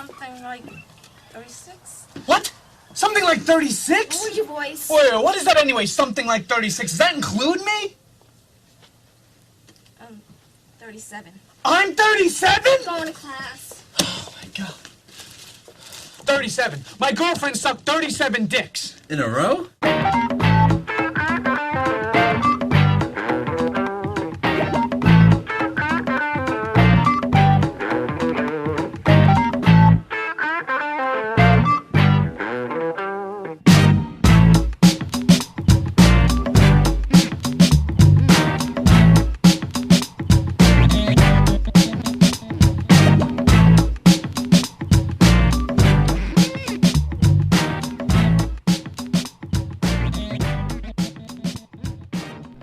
something like 36. What? Something like 36? Lower your voice. Wait, what is that anyway? Something like 36. Does that include me? 37. I'm 37? Going to class. Oh, my God. 37. My girlfriend sucked 37 dicks. In a row?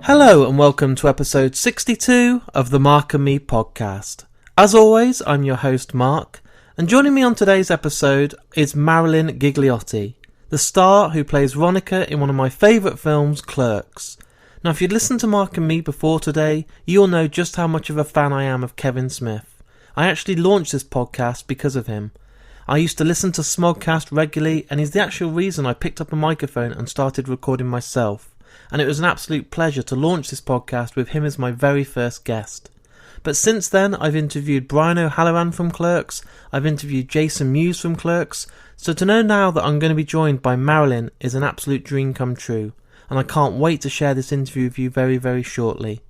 Hello and welcome to episode 62 of the Mark and Me podcast. As always, I'm your host Mark, and joining me on today's episode is Marilyn Ghigliotti, the star who plays Veronica in one of my favourite films, Clerks. Now if you'd listened to Mark and Me before today, you'll know just how much of a fan I am of Kevin Smith. I actually launched this podcast because of him. I used to listen to Smogcast regularly, and he's the actual reason I picked up a microphone and started recording myself. And it was an absolute pleasure to launch this podcast with him as my very first guest. But since then, I've interviewed Brian O'Halloran from Clerks, I've interviewed Jason Mewes from Clerks, so to know now that I'm going to be joined by Marilyn is an absolute dream come true, and I can't wait to share this interview with you very, very shortly.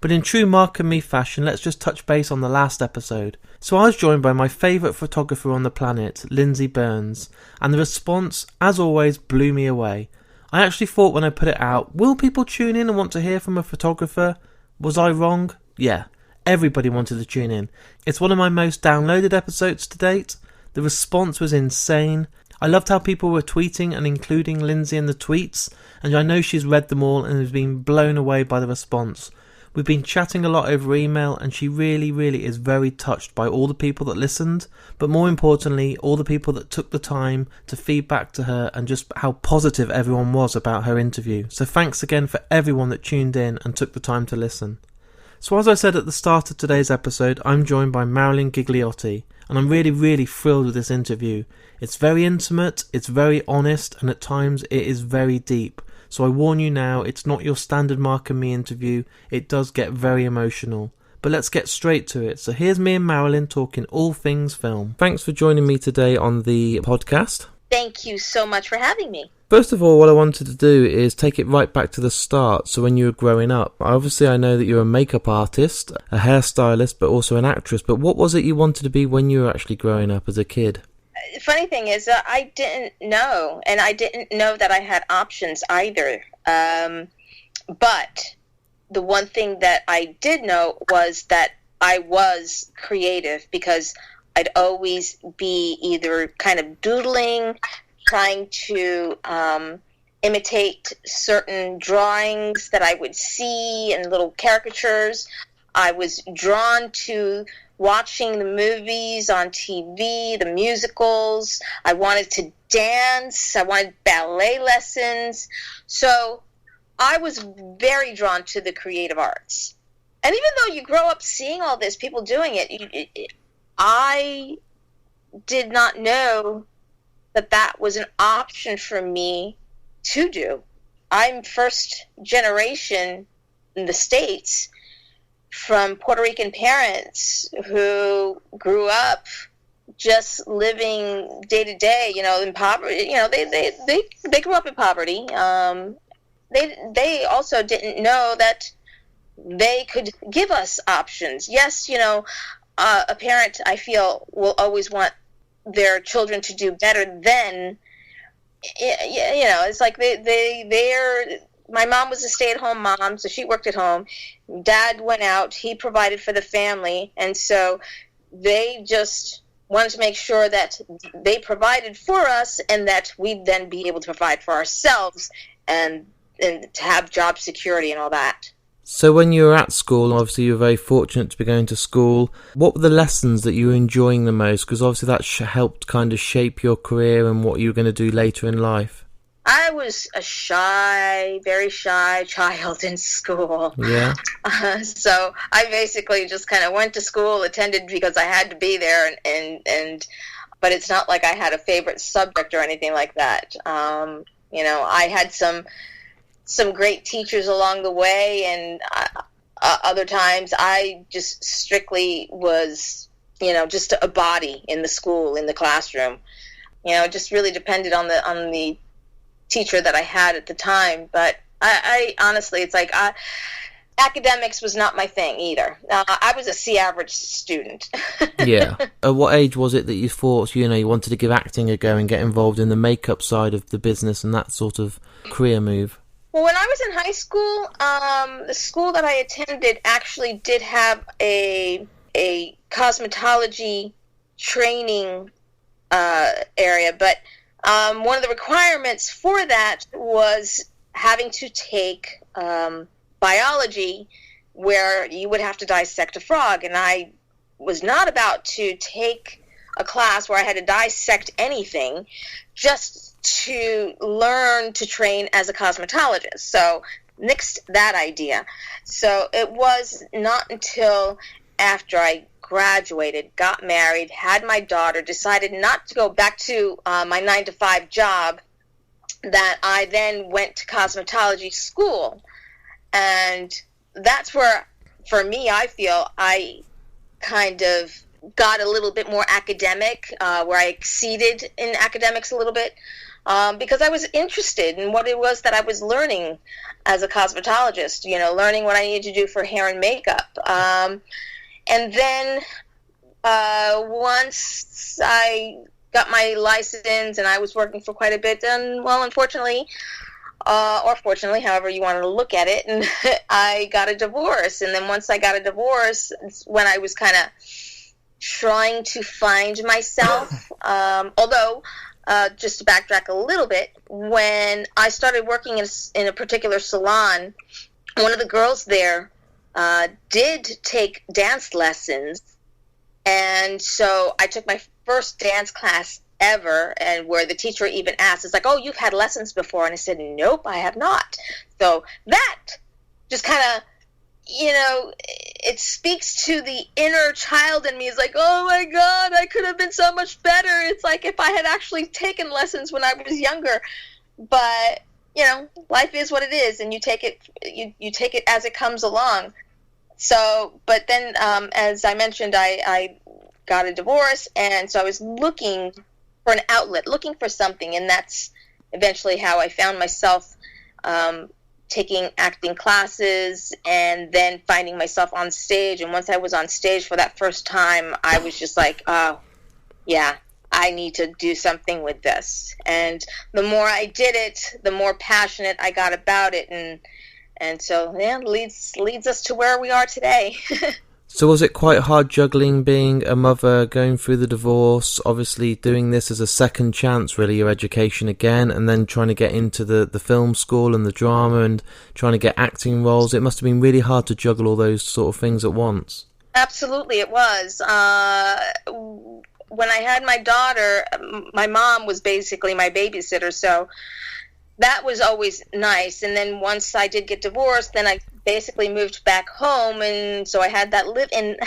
But in true Mark and Me fashion, let's just touch base on the last episode. So I was joined by my favourite photographer on the planet, Lindsay Burns, and the response, as always, blew me away. I actually thought when I put it out, will people tune in and want to hear from a photographer? Was I wrong? Yeah, everybody wanted to tune in. It's one of my most downloaded episodes to date. The response was insane. I loved how people were tweeting and including Lindsay in the tweets, and I know she's read them all and has been blown away by the response. We've been chatting a lot over email, and she really is very touched by all the people that listened, but more importantly, all the people that took the time to feed back to her and just how positive everyone was about her interview. So thanks again for everyone that tuned in and took the time to listen. So as I said at the start of today's episode, I'm joined by Marilyn Ghigliotti, and I'm really thrilled with this interview. It's very intimate, it's very honest, and at times it is very deep. So I warn you now, it's not your standard Mark and Me interview, it does get very emotional. But let's get straight to it. So here's me and Marilyn talking all things film. Thanks for joining me today on the podcast. Thank you so much for having me. First of all, what I wanted to do is take it right back to the start, so when you were growing up. Obviously I know that you're a makeup artist, a hairstylist, but also an actress, but what was it you wanted to be when you were actually growing up as a kid? Funny thing is, I didn't know, and I didn't know that I had options either. But the one thing that I did know was that I was creative, because I'd always be either kind of doodling, trying to imitate certain drawings that I would see and little caricatures. I was drawn to watching the movies on TV, the musicals. I wanted to dance. I wanted ballet lessons. So I was very drawn to the creative arts. And even though you grow up seeing all this, people doing it, I did not know that that was an option for me to do. I'm first generation in the States from Puerto Rican parents who grew up just living day to day, in poverty. They grew up in poverty. They also didn't know that they could give us options. Yes, a parent, I feel, will always want their children to do better than, it's like they're. My mom was a stay-at-home mom, so she worked at home. Dad went out. He provided for the family. And so they just wanted to make sure that they provided for us and that we'd then be able to provide for ourselves and to have job security and all that. So when you were at school, obviously you were very fortunate to be going to school. What were the lessons that you were enjoying the most? Because obviously that helped kind of shape your career and what you were going to do later in life. I was a very shy child in school. Yeah. So I basically just kind of went to school, attended because I had to be there, and but it's not like I had a favorite subject or anything like that. I had some great teachers along the way, and other times I just strictly was, just a body in the school, in the classroom. It just really depended on the teacher that I had at the time. But I honestly, it's like academics was not my thing either. I was a C average student. Yeah. At what age was it that you thought, you wanted to give acting a go and get involved in the makeup side of the business and that sort of career move? Well, when I was in high school, the school that I attended actually did have a cosmetology training area, but one of the requirements for that was having to take biology, where you would have to dissect a frog, and I was not about to take a class where I had to dissect anything just to learn to train as a cosmetologist. So nixed that idea. So it was not until after I graduated, got married, had my daughter, decided not to go back to my 9-to-5 job, that I then went to cosmetology school. And that's where, for me, I feel I kind of got a little bit more academic, where I exceeded in academics a little bit, because I was interested in what it was that I was learning as a cosmetologist, learning what I needed to do for hair and makeup. And then once I got my license and I was working for quite a bit, and, well, unfortunately, or fortunately, however you want to look at it, and I got a divorce. And then once I got a divorce, it's when I was kind of trying to find myself. Although, just to backtrack a little bit, when I started working in a particular salon, one of the girls there did take dance lessons. And so I took my first dance class ever, and where the teacher even asked, it's like, "Oh, you've had lessons before?" And I said, "Nope, I have not." So that just kind of, it speaks to the inner child in me. It's like, oh my God, I could have been so much better. It's like if I had actually taken lessons when I was younger. But, life is what it is, and you take it as it comes along. So, but then, as I mentioned, I got a divorce, and so I was looking for an outlet, looking for something, and that's eventually how I found myself taking acting classes, and then finding myself on stage. And once I was on stage for that first time, I was just like, oh, yeah, I need to do something with this. And the more I did it, the more passionate I got about it, and so, yeah, leads us to where we are today. So was it quite hard juggling being a mother, going through the divorce, obviously doing this as a second chance, really, your education again, and then trying to get into the film school and the drama and trying to get acting roles? It must have been really hard to juggle all those sort of things at once. Absolutely, it was. When I had my daughter, my mom was basically my babysitter, so that was always nice. And then once I did get divorced, then I basically moved back home, and so I had that live-in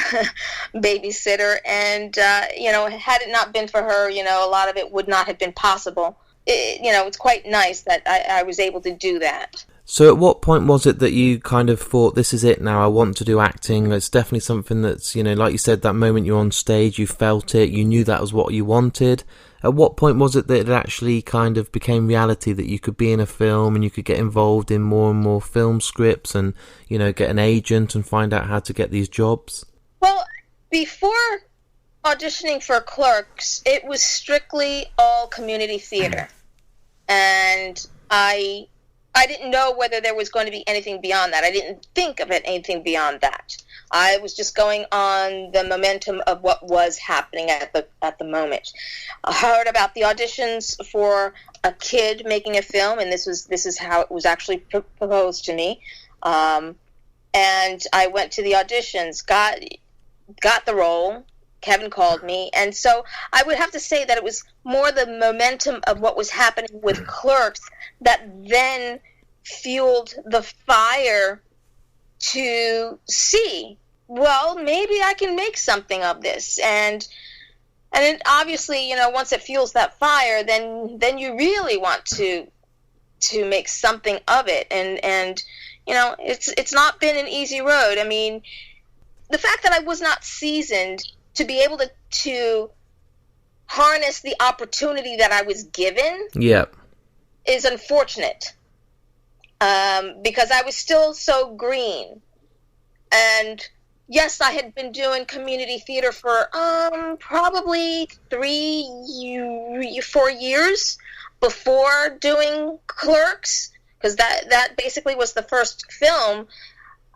babysitter. And had it not been for her, a lot of it would not have been possible. It's quite nice that I was able to do that. So at what point was it that you kind of thought, this is it now, I want to do acting? It's definitely something that's, like you said, that moment you're on stage, you felt it, you knew that was what you wanted. At what point was it that it actually kind of became reality, that you could be in a film and you could get involved in more and more film scripts and, get an agent and find out how to get these jobs? Well, before auditioning for Clerks, it was strictly all community theater. And I didn't know whether there was going to be anything beyond that. I didn't think of it anything beyond that. I was just going on the momentum of what was happening at the moment. I heard about the auditions for a kid making a film, and this is how it was actually proposed to me. And I went to the auditions, got the role. Kevin called me, and so I would have to say that it was more the momentum of what was happening with Clerks that then fueled the fire to see, well, maybe I can make something of this. And And it, obviously, once it fuels that fire, then you really want to make something of it. And it's not been an easy road. I mean, the fact that I was not seasoned to be able to harness the opportunity that I was given is unfortunate, because I was still so green. And yes, I had been doing community theater for probably 4 years before doing Clerks, because that basically was the first film.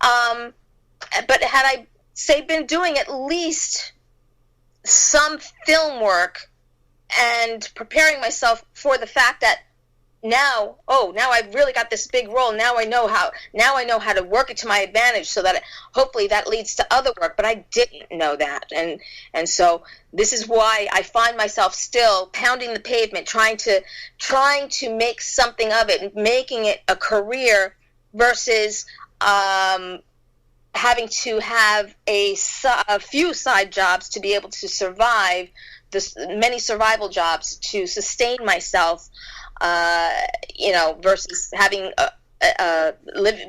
But had I, say, been doing at least some film work and preparing myself for the fact that now I've really got this big role. Now I know how to work it to my advantage, so that hopefully that leads to other work. But I didn't know that, and so this is why I find myself still pounding the pavement, trying to make something of it, making it a career, versus having to have a few side jobs to be able to survive, many survival jobs to sustain myself. Versus having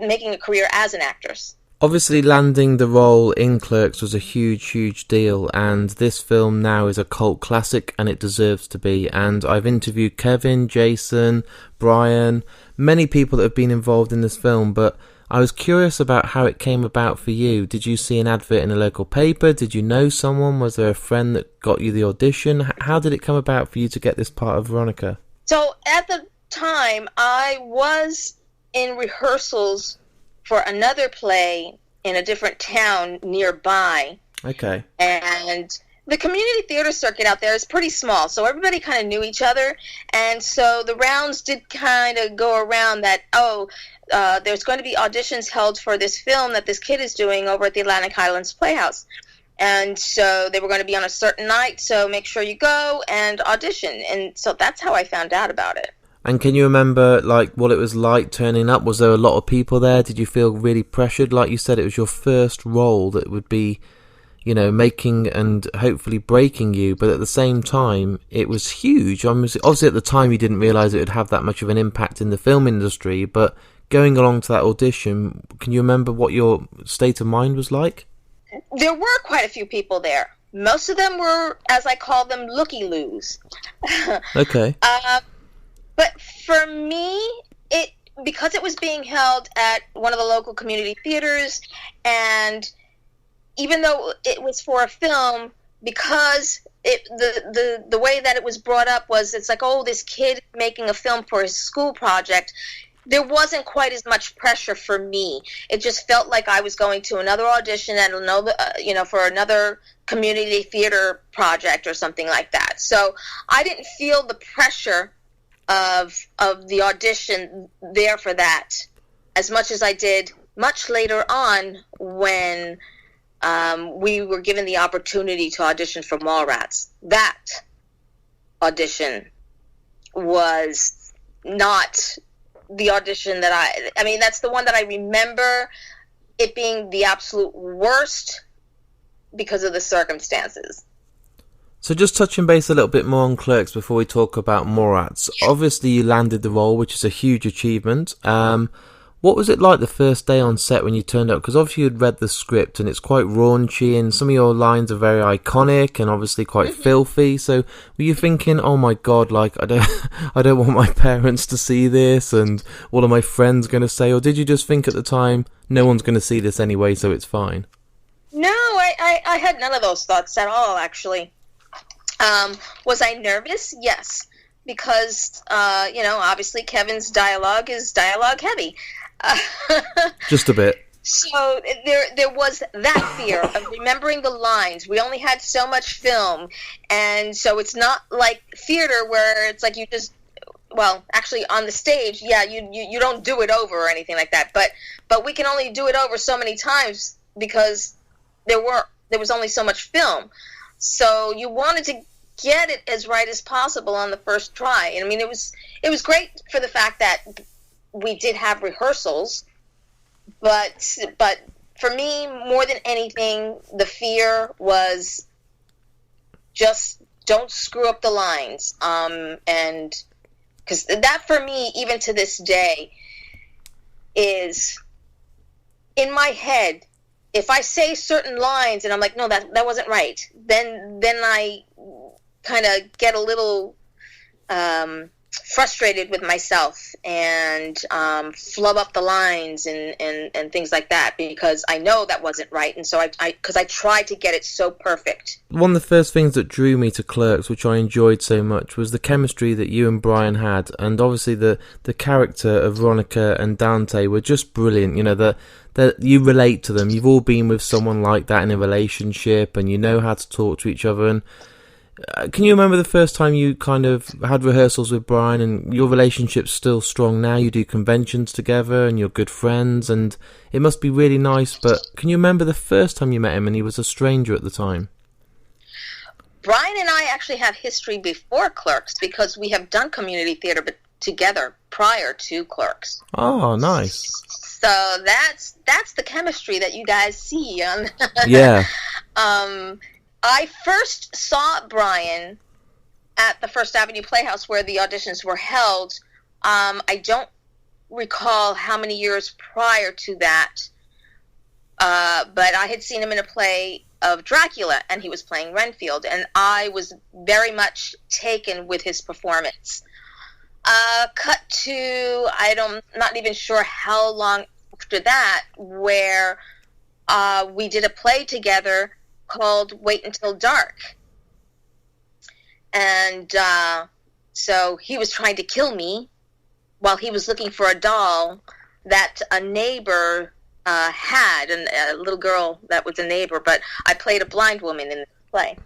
making a career as an actress. Obviously, landing the role in Clerks was a huge deal, and this film now is a cult classic, and it deserves to be. And I've interviewed Kevin, Jason, Brian, many people that have been involved in this film, but I was curious about how it came about for you. Did you see an advert in a local paper? Did you know someone? Was there a friend that got you the audition? How did it come about for you to get this part of Veronica? So at the time, I was in rehearsals for another play in a different town nearby. Okay. And the community theater circuit out there is pretty small, so everybody kind of knew each other. And so the rounds did kind of go around that, there's going to be auditions held for this film that this kid is doing over at the Atlantic Highlands Playhouse. And so they were going to be on a certain night, so make sure you go and audition. And so that's how I found out about it. And can you remember, what it was like turning up? Was there a lot of people there? Did you feel really pressured? Like you said, it was your first role that would be, making and hopefully breaking you. But at the same time, it was huge. Obviously, at the time, you didn't realise it would have that much of an impact in the film industry. But going along to that audition, can you remember what your state of mind was like? There were quite a few people there. Most of them were, as I call them, looky-loos. Okay. But for me, because it was being held at one of the local community theaters, and even though it was for a film, because the way that it was brought up was, it's like, this kid making a film for his school project, there wasn't quite as much pressure for me. It just felt like I was going to another audition and for another community theater project or something like that. So I didn't feel the pressure of the audition there for that as much as I did much later on when we were given the opportunity to audition for Mallrats. That audition was not the audition that I mean, that's the one that I remember it being the absolute worst because of the circumstances. So just touching base a little bit more on Clerks before we talk about Mallrats. Obviously you landed the role, which is a huge achievement. What was it like the first day on set when you turned up? Because obviously you'd read the script and it's quite raunchy and some of your lines are very iconic and obviously quite filthy. So were you thinking, oh my God, I don't want my parents to see this and what are my friends going to say? Or did you just think at the time, no one's going to see this anyway, so it's fine? No, I had none of those thoughts at all, actually. Was I nervous? Yes. Because, obviously Kevin's dialogue is dialogue heavy. Just a bit. So there was that fear of remembering the lines. We only had so much film, and so it's not like theater where it's like you just, actually on the stage, you don't do it over or anything like that. But we can only do it over so many times because there was only so much film. So you wanted to get it as right as possible on the first try. And I mean, it was great for the fact that we did have rehearsals, but for me, more than anything, the fear was just don't screw up the lines. And because that for me, even to this day, is in my head. If I say certain lines and I'm like, no, that wasn't right, then I kind of get a little frustrated with myself and flub up the lines and things like that, because I know that wasn't right, and so because I tried to get it so perfect. One of the first things that drew me to Clerks, which I enjoyed so much, was the chemistry that you and Brian had, and obviously the character of Veronica and Dante were just brilliant. You know, that you relate to them. You've all been with someone like that in a relationship, and you know how to talk to each other. And can you remember the first time you kind of had rehearsals with Brian, and your relationship's still strong now? You do conventions together and you're good friends, and it must be really nice. But can you remember the first time you met him and he was a stranger at the time? Brian and I actually have history before Clerks, because we have done community theater together prior to Clerks. Oh, nice. So that's the chemistry that you guys see. Yeah. I first saw Brian at the First Avenue Playhouse where the auditions were held. I don't recall how many years prior to that, but I had seen him in a play of Dracula, and he was playing Renfield, and I was very much taken with his performance. Cut to, not even sure how long after that, where we did a play together called Wait Until Dark. And so he was trying to kill me while he was looking for a doll that a neighbor had, and a little girl that was a neighbor, but I played a blind woman in the play.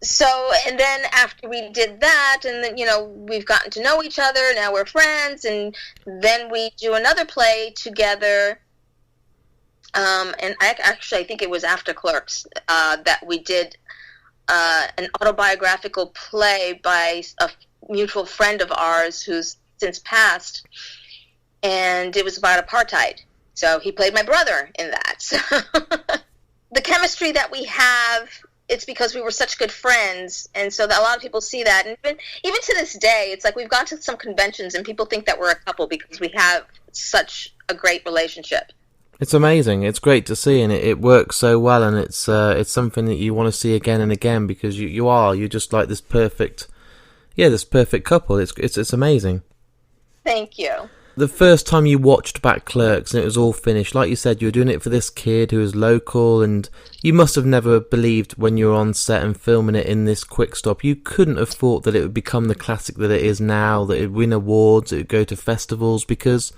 So, and then after we did that, and then, we've gotten to know each other, now we're friends, and then we do another play together. And I think it was after Clerks that we did an autobiographical play by a mutual friend of ours who's since passed, and it was about apartheid. So he played my brother in that. So the chemistry that we have, it's because we were such good friends, and so that a lot of people see that. And even to this day, it's like we've gone to some conventions and people think that we're a couple because we have such a great relationship. It's amazing. It's great to see, and it works so well, and it's something that you want to see again and again, because you're just like this perfect couple. It's amazing. Thank you. The first time you watched back Clerks and it was all finished, like you said, you were doing it for this kid who was local, and you must have never believed when you were on set and filming it in this quick stop, you couldn't have thought that it would become the classic that it is now, that it would win awards, it would go to festivals, because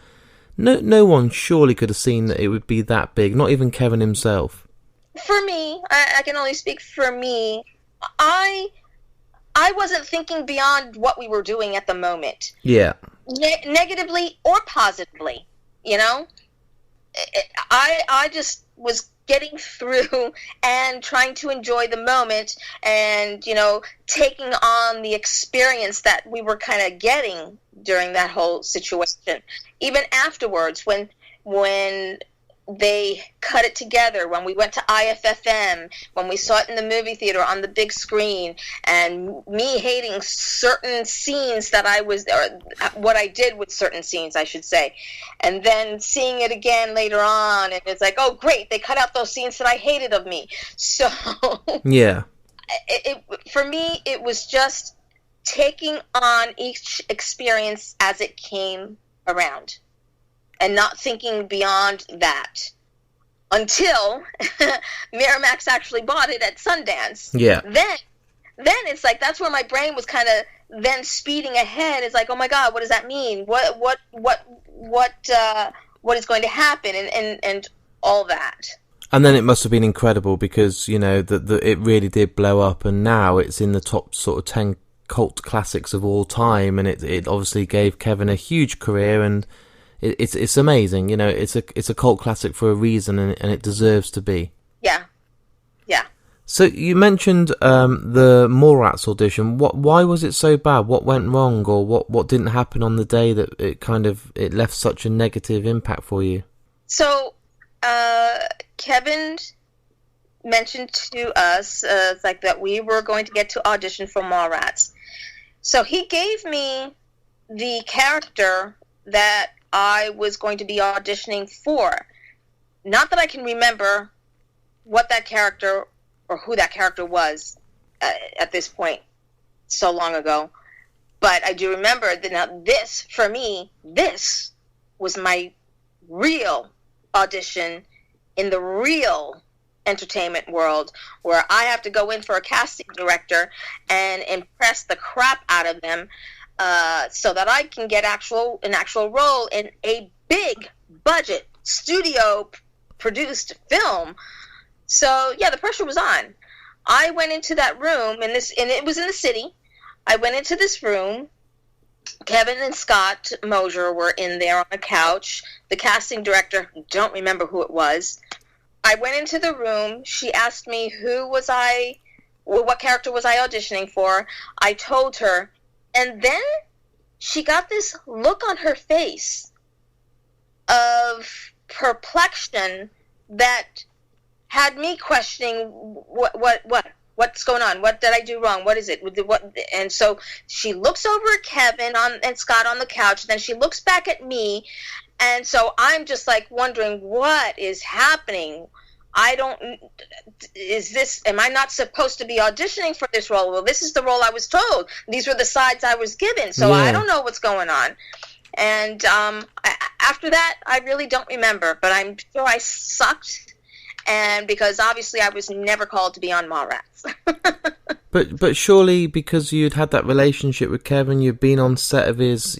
no one surely could have seen that it would be that big, not even Kevin himself. For me, I can only speak for me, I wasn't thinking beyond what we were doing at the moment. Yeah. Negatively or positively, I just was getting through and trying to enjoy the moment, and taking on the experience that we were kind of getting during that whole situation. Even afterwards, when they cut it together, when we went to IFFM, when we saw it in the movie theater on the big screen, and me hating certain scenes or what I did with certain scenes, I should say, and then seeing it again later on, and it's like, oh great, they cut out those scenes that I hated of me. So yeah, for me, it was just taking on each experience as it came around, and not thinking beyond that until Miramax actually bought it at Sundance. Yeah. Then it's like, that's where my brain was kind of then speeding ahead. It's like, oh my God, what does that mean? What is going to happen, and all that. And then it must have been incredible, because it really did blow up, and now it's in the top sort of 10 cult classics of all time, and it obviously gave Kevin a huge career, and it's amazing. It's a cult classic for a reason, and it deserves to be. Yeah. So you mentioned the Mallrats audition. Why was it so bad? What went wrong, or what didn't happen on the day that it left such a negative impact for you? So Kevin mentioned to us like that we were going to get to audition for Mallrats. So he gave me the character that I was going to be auditioning for. Not that I can remember what that character or who that character was at this point, so long ago. But I do remember that now this, for me, this was my real audition in the real entertainment world, where I have to go in for a casting director and impress the crap out of them so that I can get an actual role in a big budget studio produced film. So yeah, the pressure was on. I went into that room, and it was in the city. I went into this room. Kevin and Scott Mosier were in there on a couch. The casting director, don't remember who it was. I went into the room. She asked me what character was I auditioning for. I told her, and then she got this look on her face of perplexion that had me questioning what's going on? What did I do wrong? What is it? And so she looks over at Kevin and Scott on the couch, and then she looks back at me, and so I'm just like wondering what is happening. Am I not supposed to be auditioning for this role? Well, this is the role I was told. These were the sides I was given, so I don't know what's going on. And after that, I really don't remember, but I'm sure I sucked. And because obviously I was never called to be on Mallrats. But surely because you'd had that relationship with Kevin, you'd been on set of his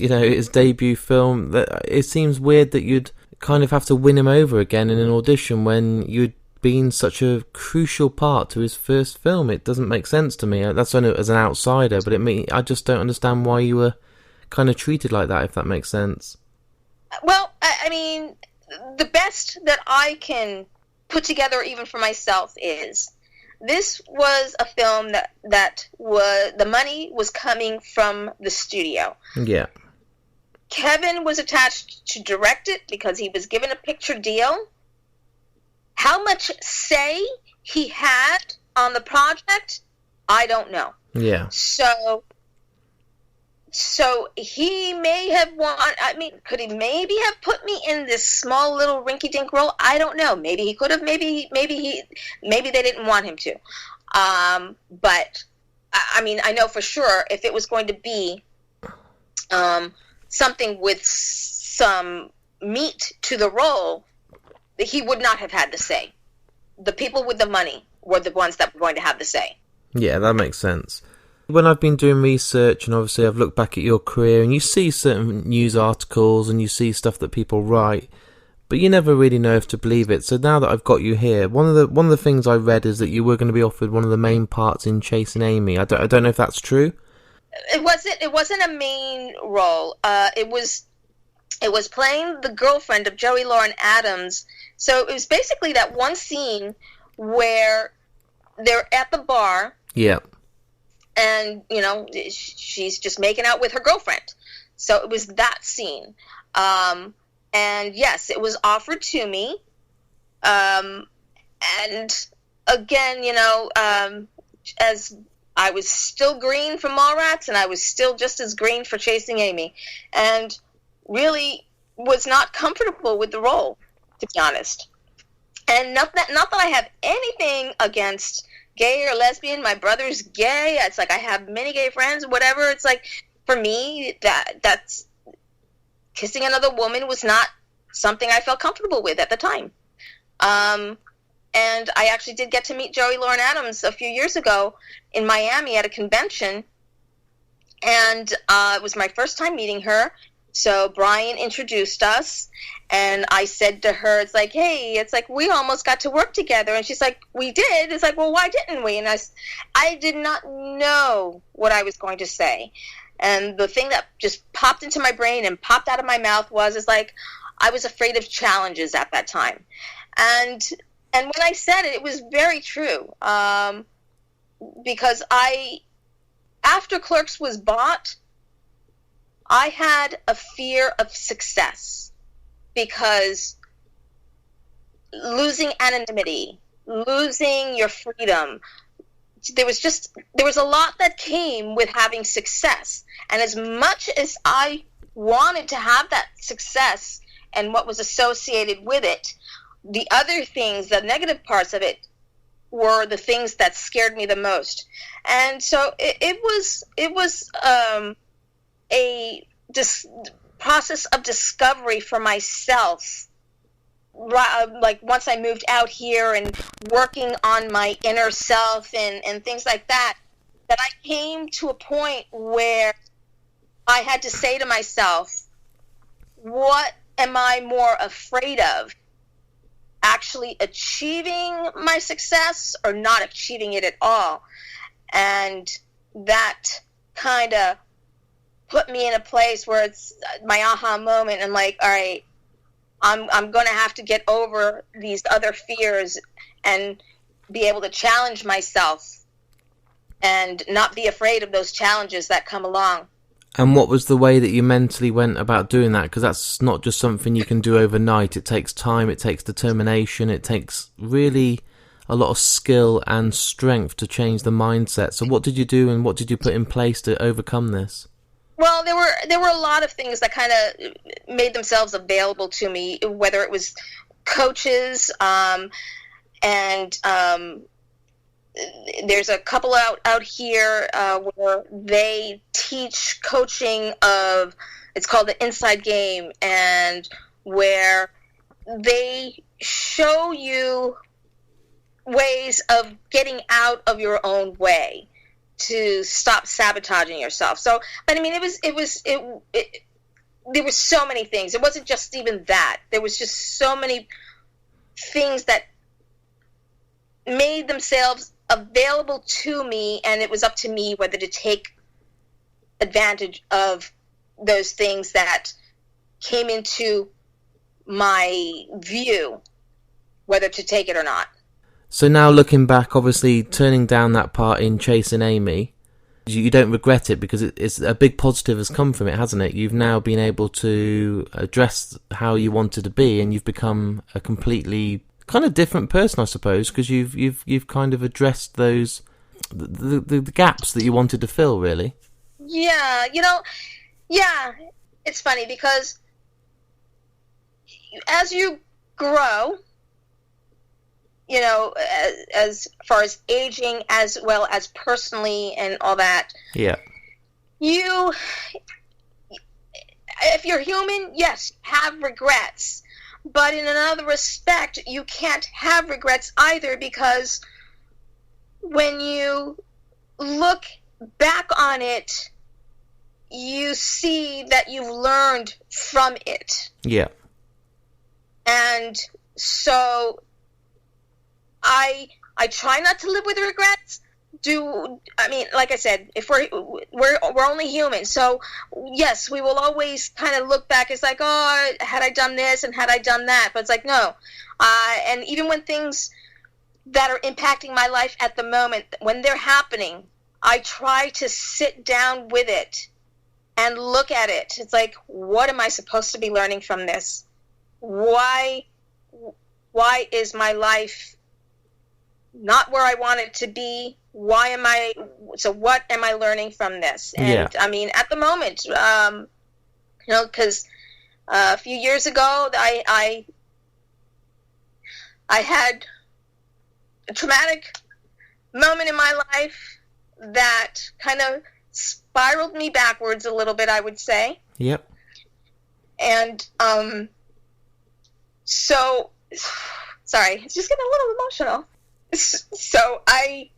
debut film, that it seems weird that you'd kind of have to win him over again in an audition when you'd been such a crucial part to his first film. It doesn't make sense to me. That's only as an outsider, but I just don't understand why you were kind of treated like that, if that makes sense. Well, I mean, the best that I can put together even for myself is this was a film that was, the money was coming from the studio. Yeah. Kevin was attached to direct it because he was given a picture deal. How much say he had on the project, I don't know. Yeah. So he may have could he maybe have put me in this small little rinky-dink role? I don't know. Maybe he could have. Maybe they didn't want him to. But I mean, I know for sure if it was going to be something with some meat to the role, he would not have had the say. The people with the money were the ones that were going to have the say. Yeah, that makes sense. When I've been doing research, and obviously I've looked back at your career, and you see certain news articles and you see stuff that people write, but you never really know if to believe it. So now that I've got you here, one of the things I read is that you were going to be offered one of the main parts in Chasing Amy. I don't know if that's true. It wasn't a main role. It was playing the girlfriend of Joey Lauren Adams. So it was basically that one scene where they're at the bar. Yeah. And, she's just making out with her girlfriend. So it was that scene. And yes, it was offered to me. And again, as I was still green for Mallrats, and I was still just as green for Chasing Amy. And really was not comfortable with the role, to be honest. And not that I have anything against gay or lesbian. My brother's gay. It's like I have many gay friends, whatever. It's like, for me, that's kissing another woman was not something I felt comfortable with at the time. And I actually did get to meet Joey Lauren Adams a few years ago in Miami at a convention. And it was my first time meeting her. So Brian introduced us, and I said to her, it's like, hey, it's like we almost got to work together. And she's like, we did? It's like, well, why didn't we? And I did not know what I was going to say. And the thing that just popped into my brain and popped out of my mouth was like, I was afraid of challenges at that time. And when I said it, it was very true. Because after Clerks was bought, I had a fear of success because losing anonymity, losing your freedom. There was a lot that came with having success. And as much as I wanted to have that success and what was associated with it, the other things, the negative parts of it, were the things that scared me the most. And so it was a process of discovery for myself. Like once I moved out here and working on my inner self and things like that, that I came to a point where I had to say to myself, what am I more afraid of? Actually achieving my success or not achieving it at all? And that kind of put me in a place where it's my aha moment. I'm like, all right, I'm going to have to get over these other fears and be able to challenge myself and not be afraid of those challenges that come along. And what was the way that you mentally went about doing that? Because that's not just something you can do overnight. It takes time, it takes determination, it takes really a lot of skill and strength to change the mindset. So what did you do and what did you put in place to overcome this? Well, there were a lot of things that kind of made themselves available to me, whether it was coaches, and there's a couple out here where they teach coaching of, it's called the Inside Game, and where they show you ways of getting out of your own way to stop sabotaging yourself. So, but I mean, there were so many things. It wasn't just even that. There was just so many things that made themselves available to me, and it was up to me whether to take advantage of those things that came into my view, whether to take it or not. So now looking back, obviously turning down that part in Chasing Amy, you don't regret it because it's a big positive has come from it, hasn't it? You've now been able to address how you wanted to be, and you've become a completely kind of different person, I suppose, because you've kind of addressed those the gaps that you wanted to fill, really. Yeah, it's funny because as you grow, as far as aging as well as personally and all that. Yeah. If you're human, yes, have regrets. But in another respect, you can't have regrets either, because when you look back on it, you see that you've learned from it. Yeah. And so I try not to live with regrets. Like I said, if we're only human, so yes, we will always kind of look back. It's like, oh, had I done this and had I done that? But it's like, no. And even when things that are impacting my life at the moment, when they're happening, I try to sit down with it and look at it. It's like, what am I supposed to be learning from this? Why is my life not where I want it to be? What am I learning from this? And yeah. I mean, at the moment, because a few years ago, I had a traumatic moment in my life that kind of spiraled me backwards a little bit, I would say. Yep. And so, sorry, it's just getting a little emotional. So I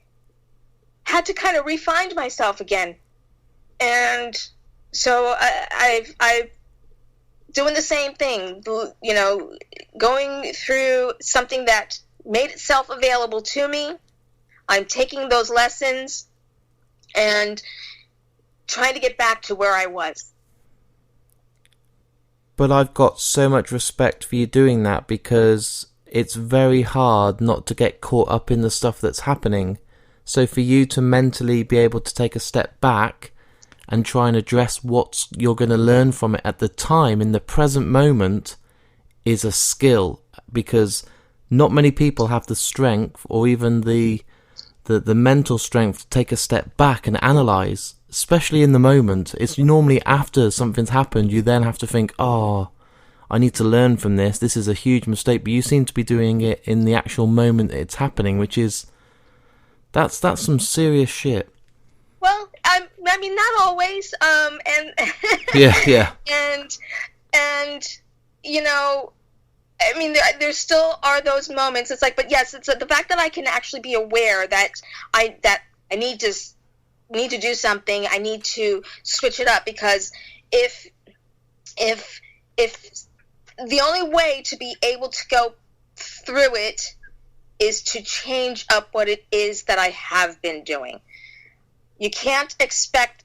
had to kind of re-find myself again, and so I've doing the same thing, going through something that made itself available to me. I'm taking those lessons and trying to get back to where I was. But I've got so much respect for you doing that, because it's very hard not to get caught up in the stuff that's happening. So for you to mentally be able to take a step back and try and address what you're going to learn from it at the time, in the present moment, is a skill, because not many people have the strength or even the mental strength to take a step back and analyse, especially in the moment. It's normally after something's happened, you then have to think, oh, I need to learn from this. This is a huge mistake. But you seem to be doing it in the actual moment it's happening, which is, that's some serious shit. Well, I mean, not always. And yeah. And you know, I mean, there still are those moments. It's like, but yes, it's the fact that I can actually be aware that I need to do something. I need to switch it up, because if the only way to be able to go through it is to change up what it is that I have been doing. You can't expect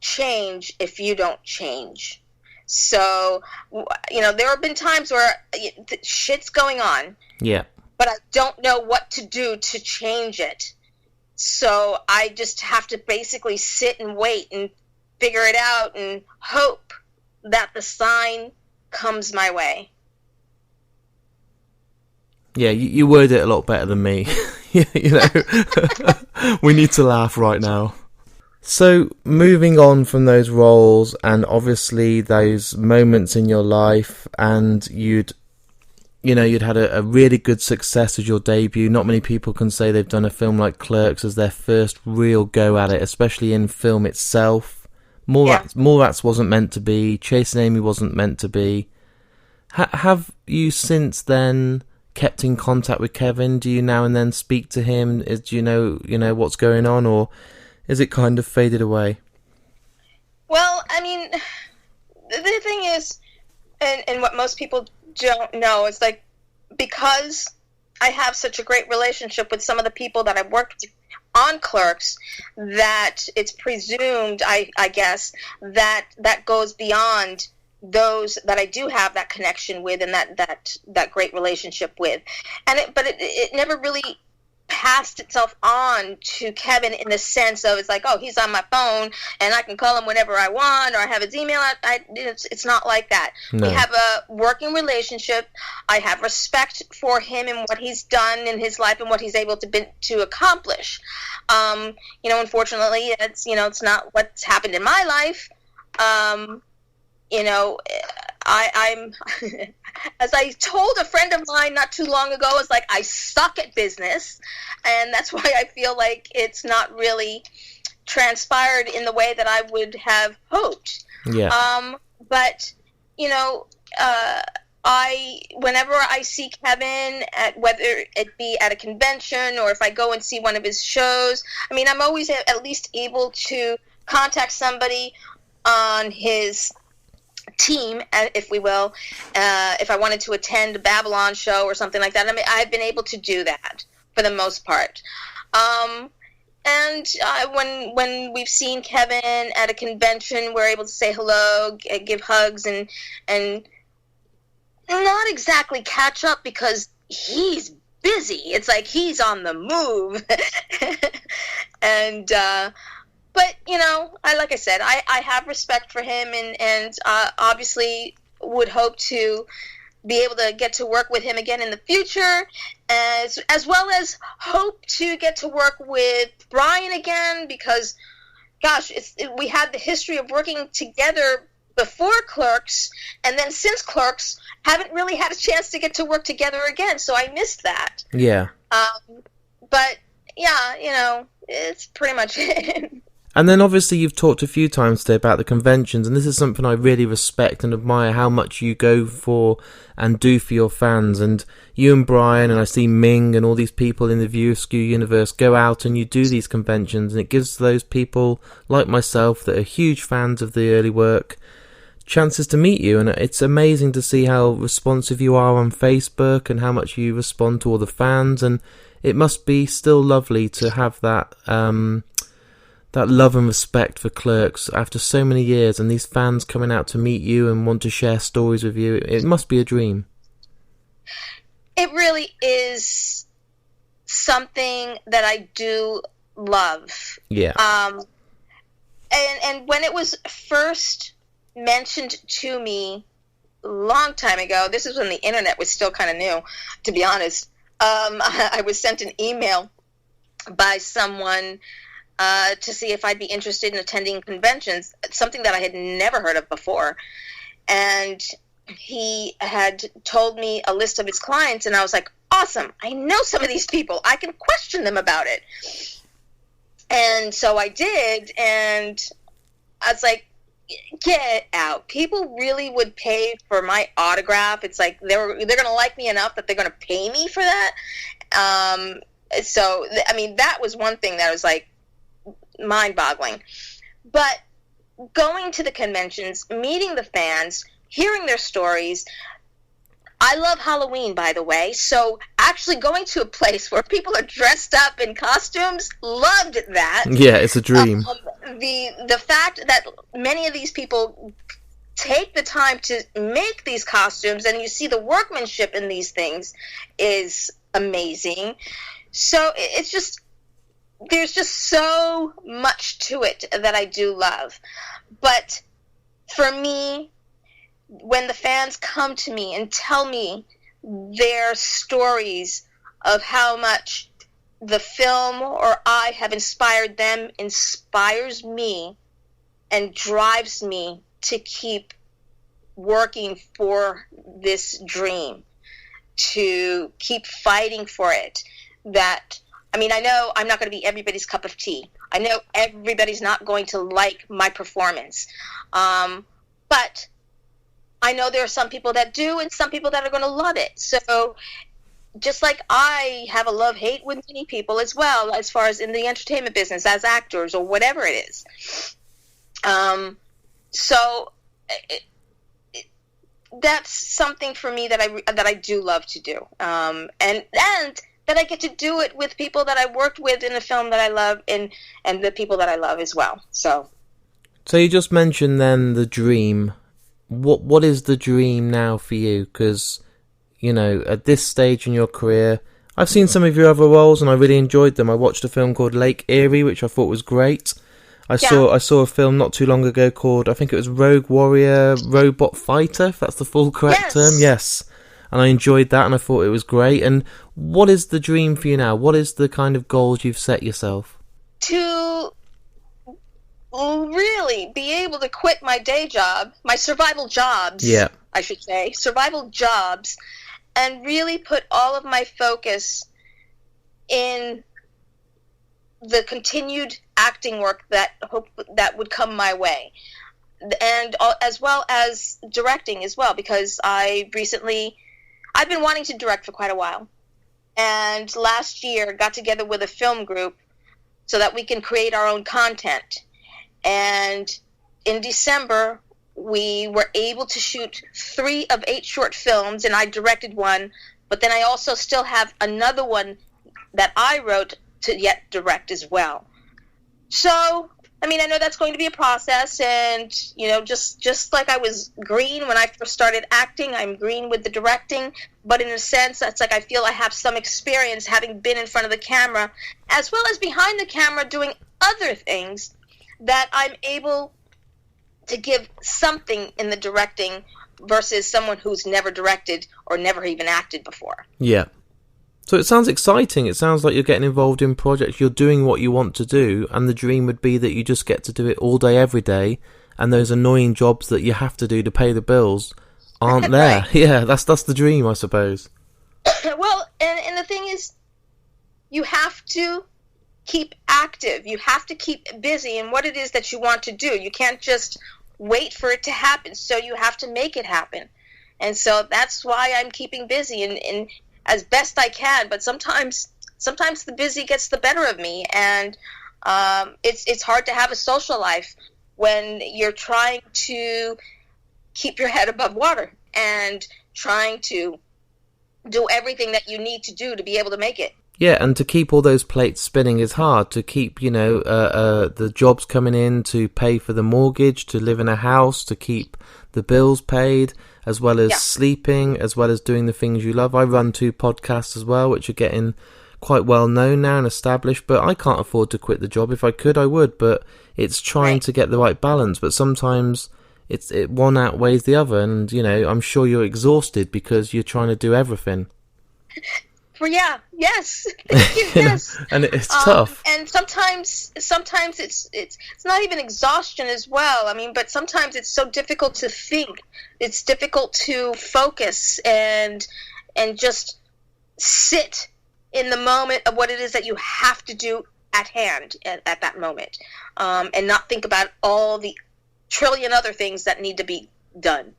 change if you don't change. So, you know, there have been times where shit's going on. Yeah. But I don't know what to do to change it. So I just have to basically sit and wait and figure it out and hope that the sign comes my way. Yeah, you word it a lot better than me. You know, we need to laugh right now. So, moving on from those roles and obviously those moments in your life, and you'd had a really good success as your debut. Not many people can say they've done a film like Clerks as their first real go at it, especially in film itself. Mallrats wasn't meant to be. Chasing Amy wasn't meant to be. Have you since then kept in contact with Kevin? Do you now and then speak to him? Do you know what's going on, or is it kind of faded away? Well, I mean, the thing is, and what most people don't know is, like, because I have such a great relationship with some of the people that I've worked with on Clerks, that it's presumed, I guess, that goes beyond those that I do have that connection with and that great relationship with. But it never really passed itself on to Kevin in the sense of, it's like, oh, he's on my phone and I can call him whenever I want, or I have his email. It's not like that. No. We have a working relationship. I have respect for him and what he's done in his life and what he's able to accomplish. Unfortunately, it's not what's happened in my life. I'm as I told a friend of mine not too long ago, it's like, I suck at business, and that's why I feel like it's not really transpired in the way that I would have hoped. Yeah. But whenever I see Kevin, whether it be at a convention or if I go and see one of his shows, I mean, I'm always at least able to contact somebody on his team, if we will, if I wanted to attend a Babylon show or something like that. I mean, I've been able to do that for the most part. When we've seen Kevin at a convention, we're able to say hello, give hugs, and not exactly catch up because he's busy. It's like he's on the move. But, like I said, I have respect for him and obviously would hope to be able to get to work with him again in the future, as well as hope to get to work with Brian again, because, gosh, we had the history of working together before Clerks, and then since Clerks, haven't really had a chance to get to work together again, so I missed that. Yeah. But, yeah, it's pretty much it. And then obviously you've talked a few times today about the conventions, and this is something I really respect and admire, how much you go for and do for your fans. And you and Brian, and I see Ming and all these people in the View Askew universe go out and you do these conventions, and it gives those people like myself that are huge fans of the early work chances to meet you. And it's amazing to see how responsive you are on Facebook and how much you respond to all the fans, and it must be still lovely to have that that love and respect for Clerks after so many years, and these fans coming out to meet you and want to share stories with you. It must be a dream. It really is something that I do love. Yeah. And when it was first mentioned to me long time ago. This is when the internet was still kind of new, to be honest. I was sent an email by someone to see if I'd be interested in attending conventions, something that I had never heard of before. And he had told me a list of his clients, and I was like, awesome, I know some of these people. I can question them about it. And so I did, and I was like, get out. People really would pay for my autograph. It's like they're going to like me enough that they're going to pay me for that. So, I mean, that was one thing that was like mind-boggling. But going to the conventions, meeting the fans, hearing their stories. I love Halloween, by the way, so actually going to a place where people are dressed up in costumes, loved that. Yeah, it's a dream. The fact that many of these people take the time to make these costumes, and you see the workmanship in these things, is amazing. So it's just, there's just so much to it that I do love. But for me, when the fans come to me and tell me their stories of how much the film or I have inspired them, inspires me and drives me to keep working for this dream, to keep fighting for it. That, I mean, I know I'm not going to be everybody's cup of tea. I know everybody's not going to like my performance. But I know there are some people that do and some people that are going to love it. So just like I have a love-hate with many people as well, as far as in the entertainment business, as actors or whatever it is. So that's something for me that I do love to do. And that I get to do it with people that I worked with in the film that I love, and the people that I love as well. So you just mentioned then the dream. What is the dream now for you? Because, you know, at this stage in your career, I've seen some of your other roles and I really enjoyed them. I watched a film called Lake Erie, which I thought was great. I saw a film not too long ago called, I think it was Rogue Warrior Robot Fighter, if that's the full correct term. Yes. And I enjoyed that and I thought it was great. And what is the dream for you now? What is the kind of goals you've set yourself? To really be able to quit my day job, my survival jobs, I should say, survival jobs, and really put all of my focus in the continued acting work that would come my way, and as well as directing as well, because I've been wanting to direct for quite a while, and last year got together with a film group so that we can create our own content. And in December, we were able to shoot 3 of 8 short films, and I directed one, but then I also still have another one that I wrote to yet direct as well. So, I mean, I know that's going to be a process, and, you know, just like I was green when I first started acting, I'm green with the directing, but in a sense, that's like I feel I have some experience having been in front of the camera, as well as behind the camera doing other things, that I'm able to give something in the directing versus someone who's never directed or never even acted before. Yeah. So it sounds exciting. It sounds like you're getting involved in projects. You're doing what you want to do, and the dream would be that you just get to do it all day, every day, and those annoying jobs that you have to do to pay the bills aren't there. Right. Yeah, that's the dream, I suppose. Well, and the thing is, you have to keep active. You have to keep busy in what it is that you want to do. You can't just wait for it to happen. So you have to make it happen. And so that's why I'm keeping busy and as best I can. But sometimes the busy gets the better of me, and it's hard to have a social life when you're trying to keep your head above water and trying to do everything that you need to do to be able to make it. Yeah, and to keep all those plates spinning is hard. To keep, you know, the jobs coming in, to pay for the mortgage, to live in a house, to keep the bills paid, as well as sleeping, as well as doing the things you love. I run 2 podcasts as well, which are getting quite well known now and established, but I can't afford to quit the job. If I could, I would, but it's trying to get the right balance. But sometimes it one outweighs the other, and I'm sure you're exhausted because you're trying to do everything. Well, yeah, yes, thank you, yes. And it's tough. And sometimes it's not even exhaustion as well. I mean, but sometimes it's so difficult to think. It's difficult to focus and just sit in the moment of what it is that you have to do at hand at that moment, and not think about all the trillion other things that need to be done.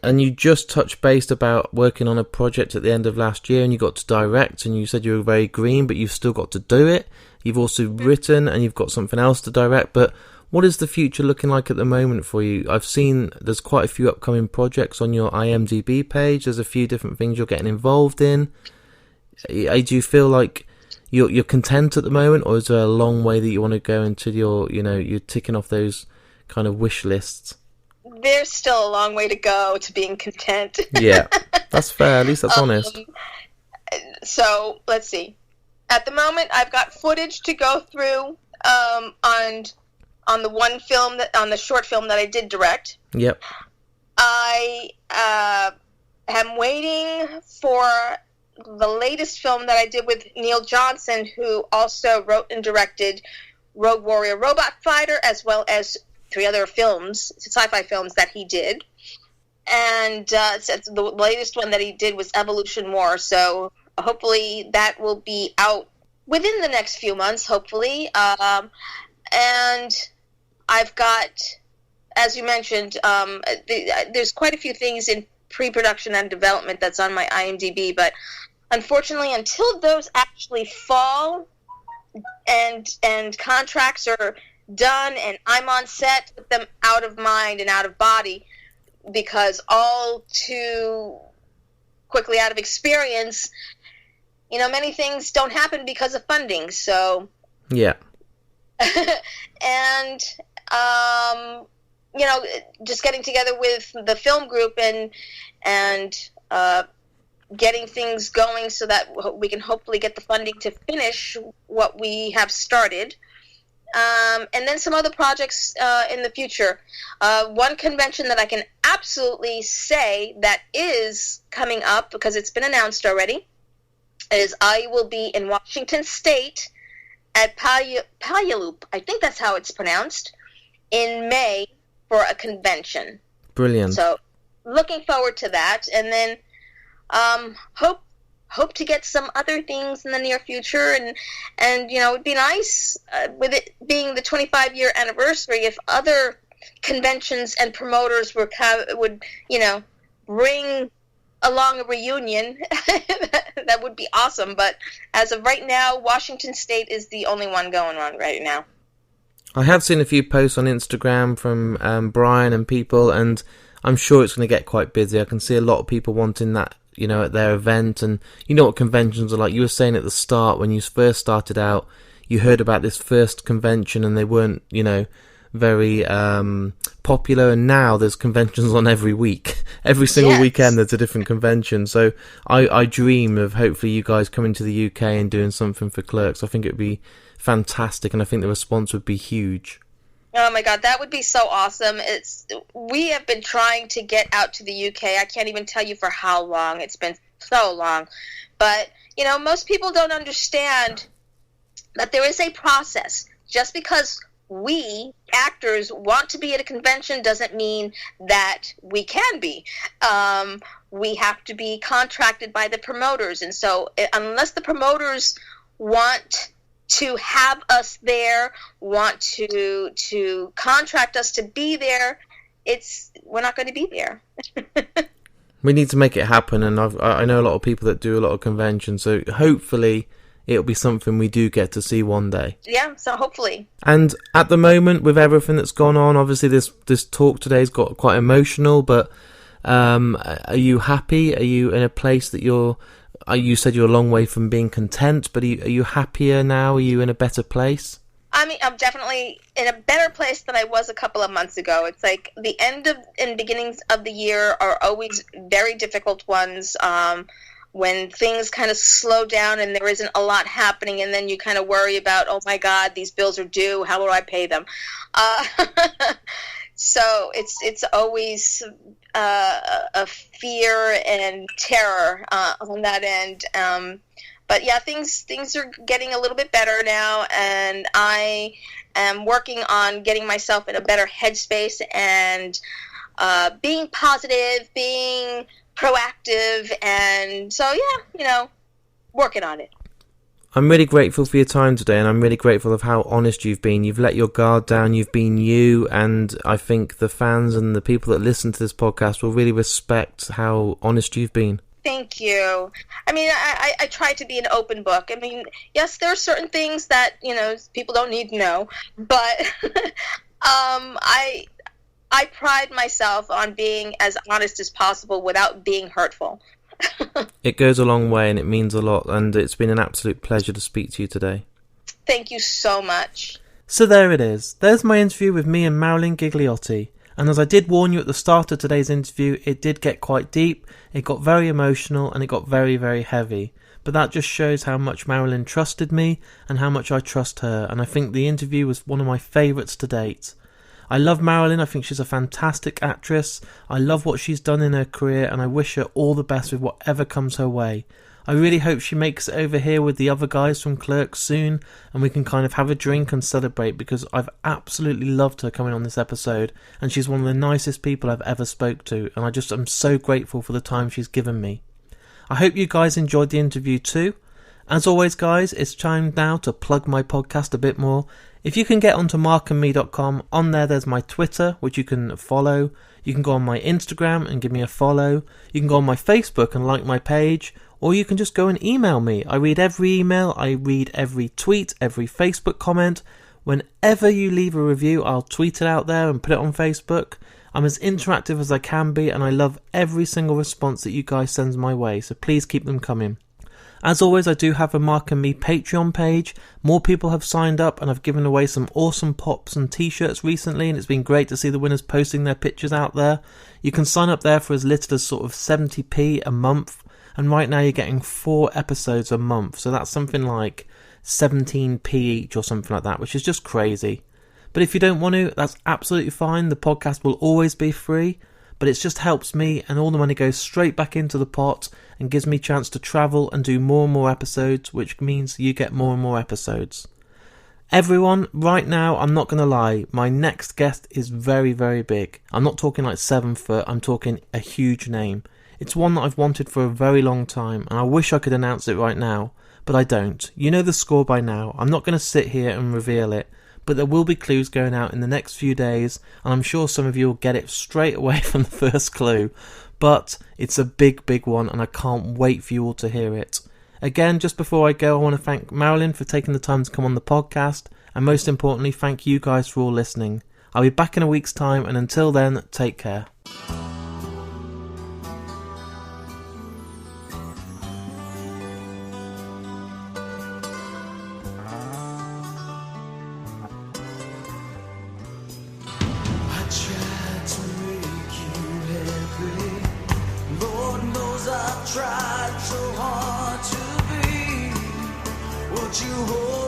And you just touched base about working on a project at the end of last year, and you got to direct, and you said you were very green, but you've still got to do it. You've also written, and you've got something else to direct. But what is the future looking like at the moment for you? I've seen there's quite a few upcoming projects on your IMDb page. There's a few different things you're getting involved in. Do you feel like you're content at the moment, or is there a long way that you want to go until you're ticking off those kind of wish lists? There's still a long way to go to being content. Yeah, that's fair. At least that's honest. So let's see. At the moment, I've got footage to go through on the one film on the short film that I did direct. Yep. I am waiting for the latest film that I did with Neil Johnson, who also wrote and directed Rogue Warrior Robot Fighter, as well as 3 other films, sci-fi films that he did. And the latest one that he did was Evolution War, so hopefully that will be out within the next few months, hopefully. And I've got, as you mentioned, there's quite a few things in pre-production and development that's on my IMDb, but unfortunately, until those actually fall and contracts are done and I'm on set, with them out of mind and out of body, because all too quickly, out of experience, many things don't happen because of funding. So yeah. And just getting together with the film group and getting things going so that we can hopefully get the funding to finish what we have started. And then some other projects in the future. One convention that I can absolutely say that is coming up, because it's been announced already, is I will be in Washington State at Puyallup, I think that's how it's pronounced, in May for a convention. Brilliant. So looking forward to that. And then hope to get some other things in the near future, and it'd be nice with it being the 25-year anniversary if other conventions and promoters would bring along a reunion. That would be awesome. But as of right now, Washington State is the only one going on right now. I have seen a few posts on Instagram from Brian and people, and I'm sure it's going to get quite busy. I can see a lot of people wanting that, at their event. And you know what conventions are like. You were saying at the start, when you first started out, you heard about this first convention and they weren't, very popular, and now there's conventions on every week. Every single weekend there's a different convention. So I dream of hopefully you guys coming to the UK and doing something for Clerks. I think it would be fantastic, and I think the response would be huge. Oh my God, that would be so awesome. We have been trying to get out to the UK. I can't even tell you for how long. It's been so long. But, most people don't understand that there is a process. Just because we, actors, want to be at a convention doesn't mean that we can be. We have to be contracted by the promoters. And so unless the promoters want to have us there, want to contract us to be there, we're not going to be there. We need to make it happen, and I know a lot of people that do a lot of conventions, so hopefully it'll be something we do get to see one day. Yeah, so hopefully. And at the moment, with everything that's gone on, obviously this talk today's got quite emotional, but are you happy? Are you in a place that you said you're a long way from being content, but are you happier now? Are you in a better place? I mean, I'm definitely in a better place than I was a couple of months ago. It's like the end of and beginnings of the year are always very difficult ones, when things kind of slow down and there isn't a lot happening, and then you kind of worry about, oh my God, these bills are due, how will I pay them? So it's always a fear and terror on that end. But yeah, things are getting a little bit better now, and I am working on getting myself in a better headspace and being positive, being proactive, and so yeah, working on it. I'm really grateful for your time today, and I'm really grateful of how honest you've been. You've let your guard down, you've been you, and I think the fans and the people that listen to this podcast will really respect how honest you've been. Thank you. I mean, I try to be an open book. I mean, yes, there are certain things that, people don't need to know, but I pride myself on being as honest as possible without being hurtful. It goes a long way, and it means a lot, and it's been an absolute pleasure to speak to you today. Thank you so much. So there it is. There's my interview with me and Marilyn Ghigliotti. And as I did warn you at the start of today's interview, it did get quite deep, it got very emotional, and it got very, very heavy. But that just shows how much Marilyn trusted me and how much I trust her, and I think the interview was one of my favourites to date. I love Marilyn, I think she's a fantastic actress, I love what she's done in her career, and I wish her all the best with whatever comes her way. I really hope she makes it over here with the other guys from Clerks soon, and we can kind of have a drink and celebrate, because I've absolutely loved her coming on this episode, and she's one of the nicest people I've ever spoke to, and I'm so grateful for the time she's given me. I hope you guys enjoyed the interview too. As always, guys, it's time now to plug my podcast a bit more. If you can get onto markandme.com, on there's my Twitter, which you can follow. You can go on my Instagram and give me a follow. You can go on my Facebook and like my page. Or you can just go and email me. I read every email, I read every tweet, every Facebook comment. Whenever you leave a review, I'll tweet it out there and put it on Facebook. I'm as interactive as I can be, and I love every single response that you guys send my way, so please keep them coming. As always, I do have a Mark and Me Patreon page. More people have signed up, and I've given away some awesome pops and t-shirts recently, and it's been great to see the winners posting their pictures out there. You can sign up there for as little as sort of 70p a month, and right now you're getting 4 episodes a month, so that's something like 17p each or something like that, which is just crazy. But if you don't want to, that's absolutely fine. The podcast will always be free, but it just helps me, and all the money goes straight back into the pot and gives me a chance to travel and do more and more episodes, which means you get more and more episodes. Everyone, right now, I'm not going to lie, my next guest is very, very big. I'm not talking like 7 foot, I'm talking a huge name. It's one that I've wanted for a very long time, and I wish I could announce it right now, but I don't. You know the score by now. I'm not going to sit here and reveal it, but there will be clues going out in the next few days, and I'm sure some of you will get it straight away from the first clue. But it's a big, big one, and I can't wait for you all to hear it. Again, just before I go, I want to thank Marilyn for taking the time to come on the podcast, and most importantly, thank you guys for all listening. I'll be back in a week's time, and until then, take care. Tried so hard to be what you hold.